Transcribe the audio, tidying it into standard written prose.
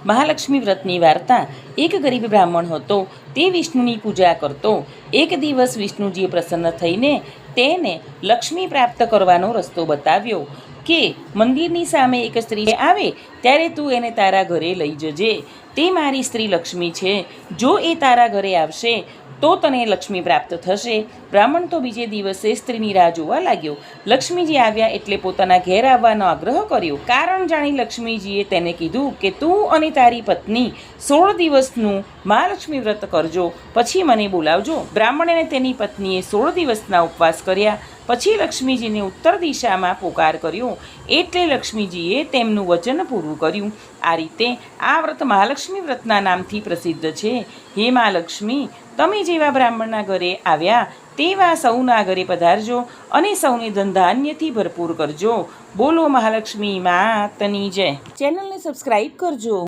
મહાલક્ષ્મી વ્રતની વાર્તા। એક ગરીબ બ્રાહ્મણ હતો, તે વિષ્ણુની પૂજા કરતો। એક દિવસ વિષ્ણુજીએ પ્રસન્ન થઈને તેને લક્ષ્મી પ્રાપ્ત કરવાનો રસ્તો બતાવ્યો કે મંદિરની સામે એક સ્ત્રી આવે ત્યારે તું એને તારા ઘરે લઈ જજે। તે મારી સ્ત્રી લક્ષ્મી છે, જો એ તારા ઘરે આવશે તો તને લક્ષ્મી પ્રાપ્ત થશે। બ્રાહ્મણ તો બીજે દિવસે સ્ત્રીની રાહ જોવા લાગ્યો। લક્ષ્મીજી આવ્યા એટલે પોતાના ઘેર આવવાનો આગ્રહ કર્યો। કારણ જાણી લક્ષ્મીજીએ તેને કીધું કે તું અને તારી પત્ની 16 દિવસનું મહાલક્ષ્મી વ્રત કરજો, પછી મને બોલાવજો। બ્રાહ્મણ અને તેની પત્નીએ 16 દિવસના ઉપવાસ કર્યા। પછી લક્ષ્મીજીને ઉત્તર દિશામાં પોકાર કર્યો એટલે લક્ષ્મીજીએ તેમનું વચન પૂરું કર્યું। આ રીતે આ વ્રત મહાલક્ષ્મી વ્રતના નામથી પ્રસિદ્ધ છે। હે મહાલક્ષ્મી, તમે જેવા બ્રાહ્મણના ઘરે આવ્યા તેવા સૌના ઘરે પધારજો અને સૌને ધનધાન્યથી ભરપૂર કરજો। બોલો મહાલક્ષ્મી માતની જય। ચેનલને સબસ્ક્રાઈબ કરજો।